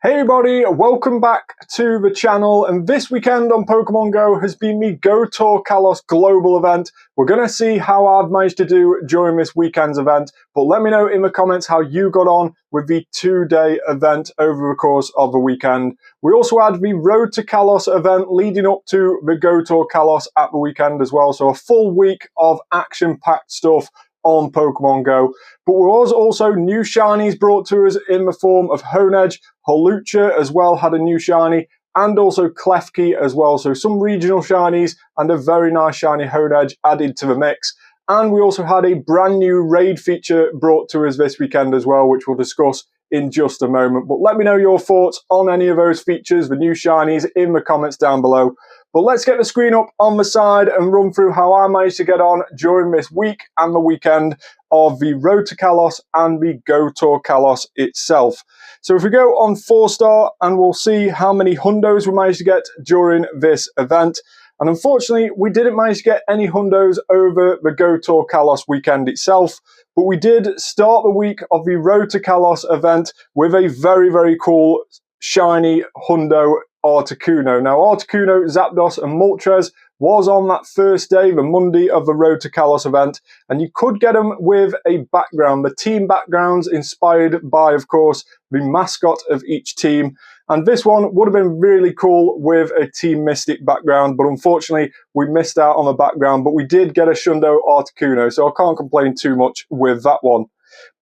Hey everybody, welcome back to the channel, and this weekend on Pokemon Go has been the GO Tour Kalos Global event. We're going to see how I've managed to do during this weekend's event, but let me know in the comments how you got on with the two-day event over the course of the weekend. We also had the Road to Kalos event leading up to the GO Tour Kalos at the weekend as well, so a full week of action-packed stuff on Pokemon Go. But there was also new shinies brought to us in the form of Honedge. Holucha as well had a new shiny, and also Klefki as well. So some regional shinies and a very nice shiny Honedge added to the mix. And we also had a brand new raid feature brought to us this weekend as well, which we'll discuss in just a moment. But let me know your thoughts on any of those features, the new shinies, in the comments down below. But let's get the screen up on the side and run through how I managed to get on during this week and the weekend of the Road to Kalos and the GO Tour Kalos itself. So if we go on 4-star, and we'll see how many hundos we managed to get during this event. And unfortunately, we didn't manage to get any hundos over the GO Tour Kalos weekend itself, but we did start the week of the Road to Kalos event with a very, very cool shiny hundo Articuno. Now, Articuno, Zapdos, and Moltres was on that first day, the Monday of the Road to Kalos event, and you could get them with a background, the team backgrounds inspired by, of course, the mascot of each team. And this one would have been really cool with a Team Mystic background, but unfortunately, we missed out on the background, but we did get a Shundo Articuno, so I can't complain too much with that one.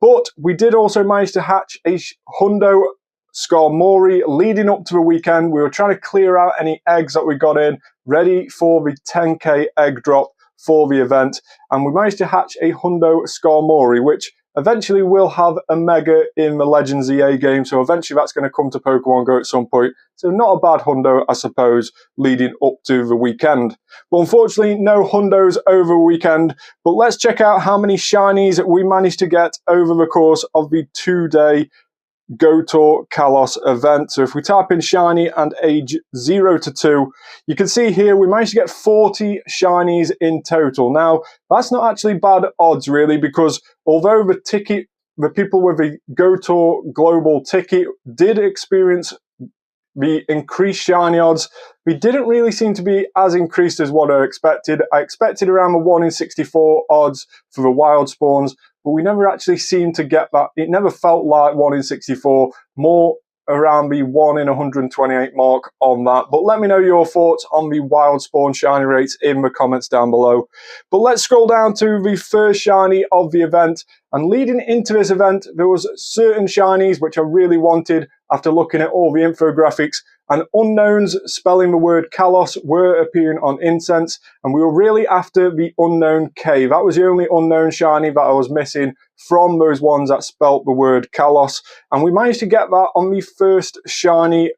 But we did also manage to hatch a Hundo Skarmory leading up to the weekend. We were trying to clear out any eggs that we got in, ready for the 10k egg drop for the event, and we managed to hatch a Hundo Skarmory, which eventually will have a Mega in the Legends EA game, so eventually that's going to come to Pokemon Go at some point. So not a bad Hundo, I suppose, leading up to the weekend. But unfortunately, no Hundos over the weekend. But let's check out how many shinies we managed to get over the course of the two-day GO Tour Kalos event. So if we type in shiny and age 0 to 2, you can see here we managed to get 40 shinies in total. Now, that's not actually bad odds really, because although the people with the GO Tour Global ticket did experience the increased shiny odds, we didn't really seem to be as increased as what I expected. I expected around the 1 in 64 odds for the wild spawns, but we never actually seemed to get that. It never felt like 1 in 64, more around the 1 in 128 mark on that. But let me know your thoughts on the wild spawn shiny rates in the comments down below. But let's scroll down to the first shiny of the event. And leading into this event, there was certain shinies which I really wanted after looking at all the infographics, and unknowns spelling the word Kalos were appearing on incense, and we were really after the unknown K. That was the only unknown shiny that I was missing from those ones that spelt the word Kalos, and we managed to get that on the first shiny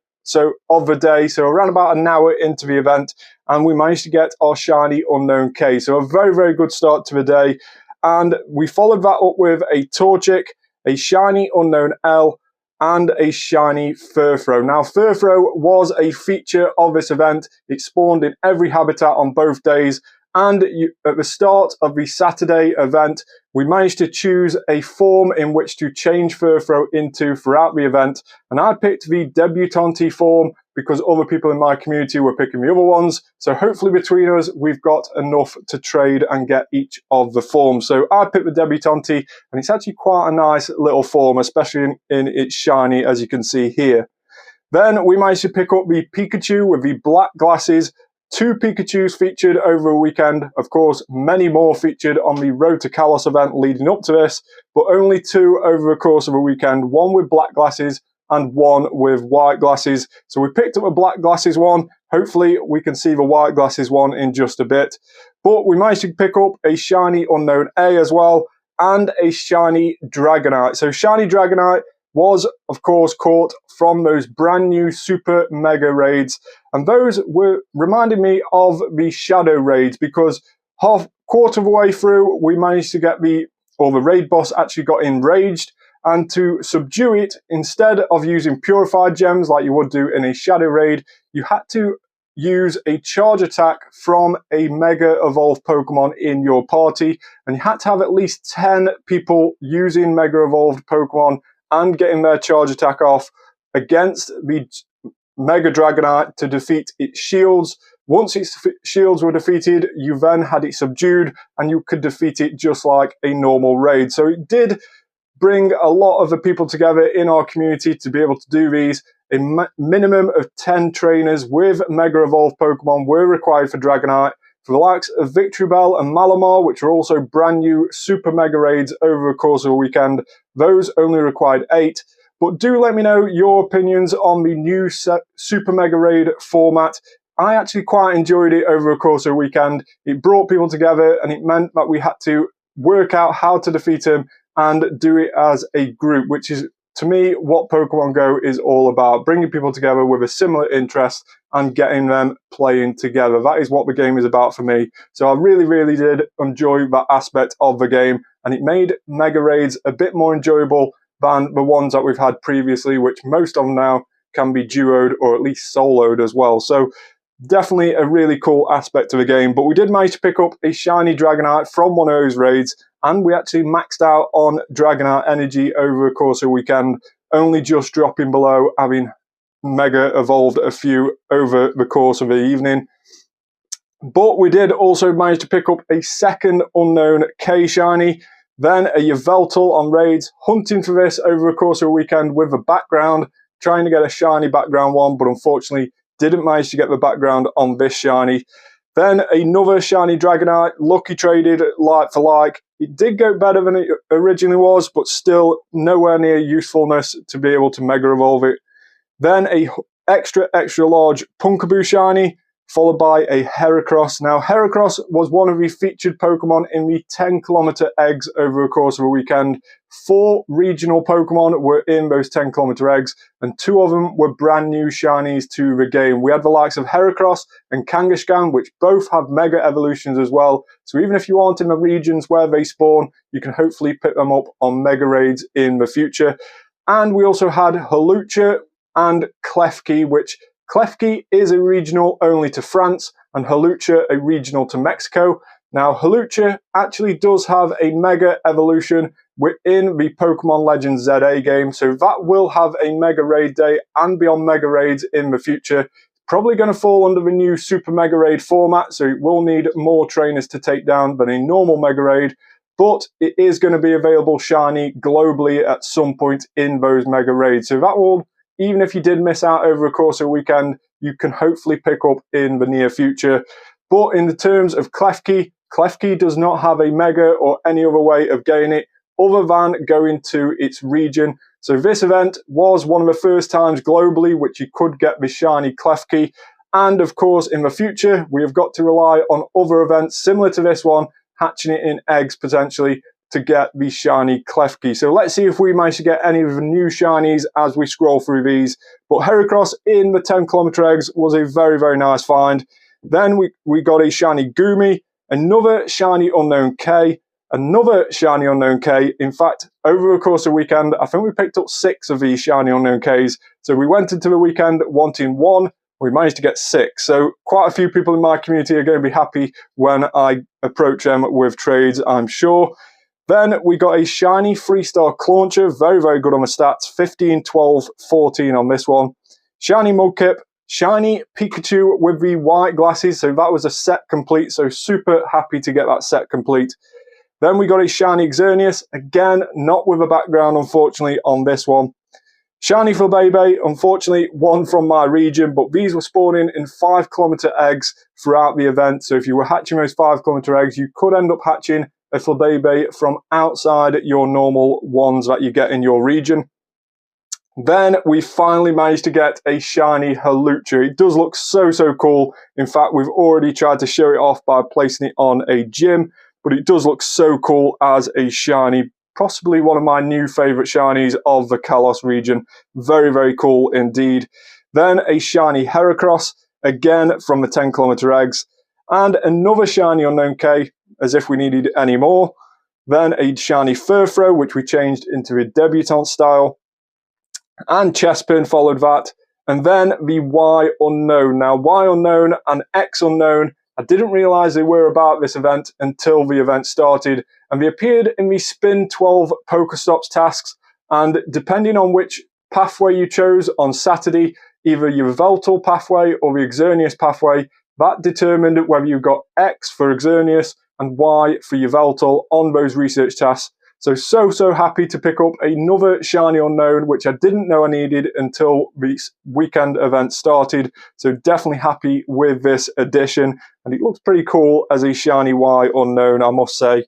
of the day, so around about an hour into the event, and we managed to get our shiny unknown K. So a very, very good start to the day, and we followed that up with a Torchic, a shiny unknown L, and a shiny Furfrou. Now, Furfrou was a feature of this event. It spawned in every habitat on both days, and at the start of the Saturday event, we managed to choose a form in which to change Furfrou into throughout the event, and I picked the Debutante form because other people in my community were picking the other ones. So hopefully between us, we've got enough to trade and get each of the forms. So I picked the Debutante, and it's actually quite a nice little form, especially in its shiny, as you can see here. Then we managed to pick up the Pikachu with the black glasses. 2 Pikachus featured over a weekend. Of course, many more featured on the Road to Kalos event leading up to this, but only 2 over the course of a weekend, 1 with black glasses and 1 with white glasses. So we picked up a black glasses one. Hopefully we can see the white glasses one in just a bit. But we managed to pick up a shiny unknown A as well, and a shiny Dragonite. So shiny Dragonite was, of course, caught from those brand new Super Mega raids. And those were reminding me of the Shadow raids, because quarter of the way through, we managed to get the raid boss actually got enraged, and to subdue it, instead of using purified gems like you would do in a Shadow raid, you had to use a charge attack from a Mega Evolved Pokemon in your party, and you had to have at least 10 people using Mega Evolved Pokemon and getting their charge attack off against the Mega Dragonite to defeat its shields. Once its shields were defeated, you then had it subdued and you could defeat it just like a normal raid. So it did bring a lot of the people together in our community to be able to do these. A minimum of 10 trainers with Mega Evolved Pokemon were required for Dragonite. For the likes of Victory Bell and Malamar, which are also brand new Super Mega Raids over the course of a weekend, those only required 8. But do let me know your opinions on the new Super Mega Raid format. I actually quite enjoyed it over the course of a weekend. It brought people together and it meant that we had to work out how to defeat him and do it as a group, which is, to me, what Pokemon Go is all about. Bringing people together with a similar interest and getting them playing together. That is what the game is about for me. So I really, really did enjoy that aspect of the game, and it made Mega Raids a bit more enjoyable than the ones that we've had previously, which most of them now can be duoed or at least soloed as well. So definitely a really cool aspect of the game. But we did manage to pick up a shiny Dragonite from one of those raids, and we actually maxed out on Dragonite energy over the course of the weekend, only just dropping below, having Mega evolved a few over the course of the evening. But we did also manage to pick up a second unknown K shiny, then a Yveltal on raids, hunting for this over the course of the weekend with a background, trying to get a shiny background one, but unfortunately didn't manage to get the background on this shiny. Then another shiny Dragonite, lucky traded like for like. It did go better than it originally was, but still nowhere near usefulness to be able to Mega Evolve it. Then a extra large Pumpkaboo shiny, followed by a Heracross. Now, Heracross was one of the featured Pokemon in the 10-kilometer eggs over the course of a weekend. 4 regional Pokemon were in those 10-kilometer eggs, and 2 of them were brand new shinies to the game. We had the likes of Heracross and Kangaskhan, which both have Mega Evolutions as well. So even if you aren't in the regions where they spawn, you can hopefully pick them up on Mega Raids in the future. And we also had Hawlucha and Klefki, which Klefki is a regional only to France, and Hawlucha a regional to Mexico. Now, Hawlucha actually does have a Mega Evolution within the Pokemon Legends ZA game, so that will have a Mega Raid day and be on Mega Raids in the future. Probably going to fall under the new Super Mega Raid format, so it will need more trainers to take down than a normal Mega Raid, but it is going to be available shiny globally at some point in those Mega Raids. So that will, even if you did miss out over the course of a weekend, you can hopefully pick up in the near future. But in the terms of Klefki, Klefki does not have a Mega or any other way of getting it other than going to its region. So this event was one of the first times globally which you could get the shiny Klefki. And of course, in the future, we have got to rely on other events similar to this one, hatching it in eggs potentially, to get the shiny Klefki. So let's see if we manage to get any of the new shinies as we scroll through these. But Heracross in the 10-kilometer eggs was a very, very nice find. Then we got a shiny Goomy, another shiny unknown K, another shiny unknown K. In fact, over the course of the weekend, I think we picked up 6 of these shiny unknown Ks. So we went into the weekend wanting 1, we managed to get 6. So quite a few people in my community are going to be happy when I approach them with trades, I'm sure. Then we got a shiny 3-star Clauncher, very, very good on the stats, 15, 12, 14 on this one. Shiny Mudkip, shiny Pikachu with the white glasses, so that was a set complete, so super happy to get that set complete. Then we got a shiny Xerneas, again, not with a background, unfortunately, on this one. Shiny Flabebe, unfortunately, one from my region, but these were spawning in 5-kilometer eggs throughout the event, so if you were hatching those 5-kilometer eggs, you could end up hatching a Flabebe from outside your normal ones that you get in your region. Then we finally managed to get a shiny Hawlucha. It does look so, so cool. In fact, we've already tried to show it off by placing it on a gym, but it does look so cool as a shiny. Possibly one of my new favorite shinies of the Kalos region. Very, very cool indeed. Then a shiny Heracross, again from the 10-kilometer eggs. And another shiny unknown K, as if we needed any more. Then a shiny Furfrou, which we changed into a debutante style. And Chespin followed that. And then the Y unknown. Now, Y unknown and X unknown, I didn't realise they were about this event until the event started. And they appeared in the Spin 12 Pokestops tasks. And depending on which pathway you chose on Saturday, either your Yveltal pathway or the Xerneas pathway, that determined whether you got X for Xerneas and Y for Yveltal on those research tasks. So happy to pick up another shiny unknown, which I didn't know I needed until the weekend event started. So definitely happy with this addition, and it looks pretty cool as a shiny Y unknown, I must say.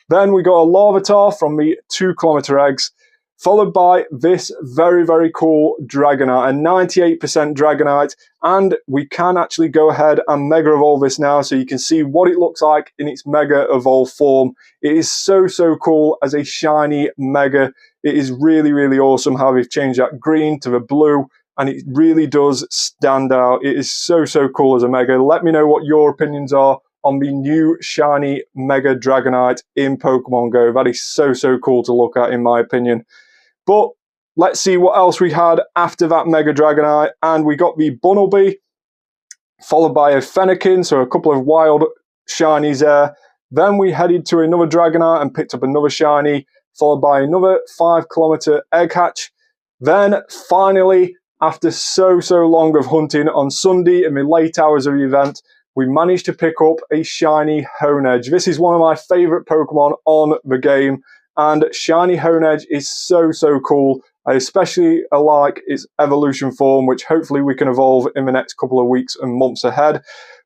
Then we got a Larvitar from the 2 kilometer eggs, followed by this very cool Dragonite, a 98% Dragonite, and we can actually go ahead and Mega Evolve this now so you can see what it looks like in its Mega Evolve form. It is so cool as a shiny Mega. It is really awesome how they've changed that green to the blue, and it really does stand out. It is so cool as a Mega. Let me know what your opinions are on the new shiny Mega Dragonite in Pokemon Go. That is so cool to look at, in my opinion. But let's see what else we had after that Mega Dragonite. And we got the Bunnelby, followed by a Fennekin, so a couple of wild shinies there. Then we headed to another Dragonite and picked up another shiny, followed by another 5 kilometer egg hatch. Then finally, after so long of hunting on Sunday in the late hours of the event, we managed to pick up a shiny Honedge. This is one of my favourite Pokemon on the game, and shiny Honedge is so cool. I especially like its evolution form, which hopefully we can evolve in the next couple of weeks and months ahead.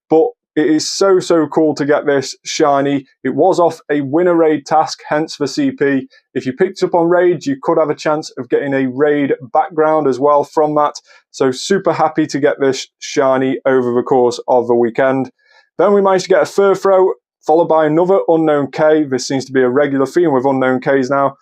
But it is so cool to get this shiny. It was off a winner raid task, hence the CP. If you picked it up on raids, you could have a chance of getting a raid background as well from that. So super happy to get this shiny over the course of the weekend. Then we managed to get a Furfrou, followed by another Unknown K. This seems to be a regular theme with Unknown Ks now.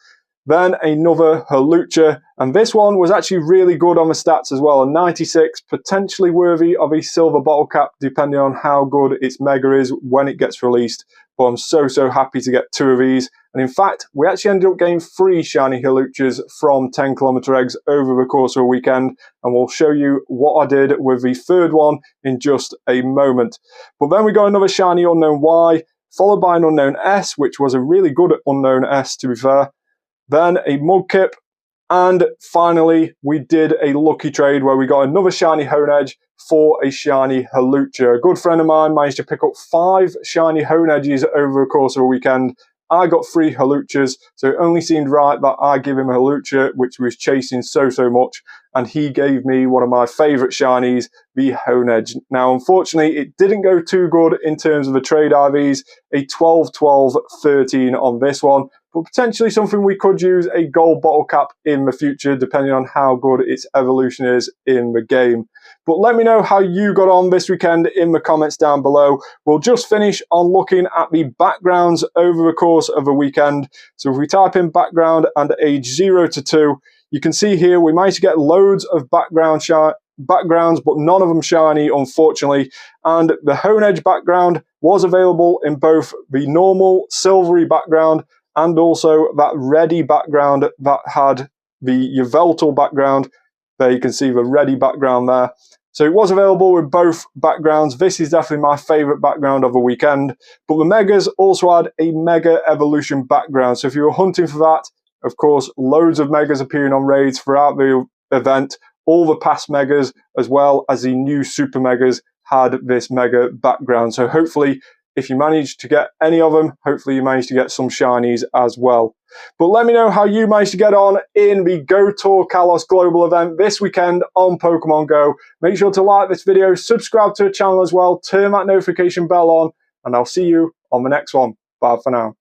Then another Hawlucha, and this one was actually really good on the stats as well, a 96, potentially worthy of a silver bottle cap depending on how good its Mega is when it gets released. But I'm so happy to get 2 of these, and in fact we actually ended up getting 3 shiny Hawluchas from 10 kilometer eggs over the course of a weekend, and we'll show you what I did with the 3rd one in just a moment. But then we got another shiny Unknown Y, followed by an Unknown S, which was a really good Unknown S to be fair. Then a Mudkip, and finally we did a lucky trade where we got another shiny Honedge for a shiny Hawlucha. A good friend of mine managed to pick up 5 shiny Honedges over the course of a weekend. I got 3 Hawluchas, so it only seemed right that I give him a Hawlucha, which was chasing so much, and he gave me one of my favourite shinies, the Honedge. Now, unfortunately, it didn't go too good in terms of the trade IVs, a 12-12-13 on this one, but potentially something we could use a gold bottle cap in the future, depending on how good its evolution is in the game. But let me know how you got on this weekend in the comments down below. We'll just finish on looking at the backgrounds over the course of the weekend. So if we type in background and age 0 to 2, you can see here we managed to get loads of backgrounds, but none of them shiny, unfortunately. And the Honedge background was available in both the normal silvery background and also that reddy background that had the Yveltal background. There you can see the reddy background there. So it was available with both backgrounds. This is definitely my favourite background of the weekend. But the Megas also had a Mega Evolution background. So if you were hunting for that, of course, loads of Megas appearing on raids throughout the event. All the past Megas, as well as the new Super Megas, had this Mega background. So hopefully, if you manage to get any of them, hopefully you manage to get some shinies as well. But let me know how you managed to get on in the GO Tour Kalos Global event this weekend on Pokemon Go. Make sure to like this video, subscribe to the channel as well, turn that notification bell on, and I'll see you on the next one. Bye for now.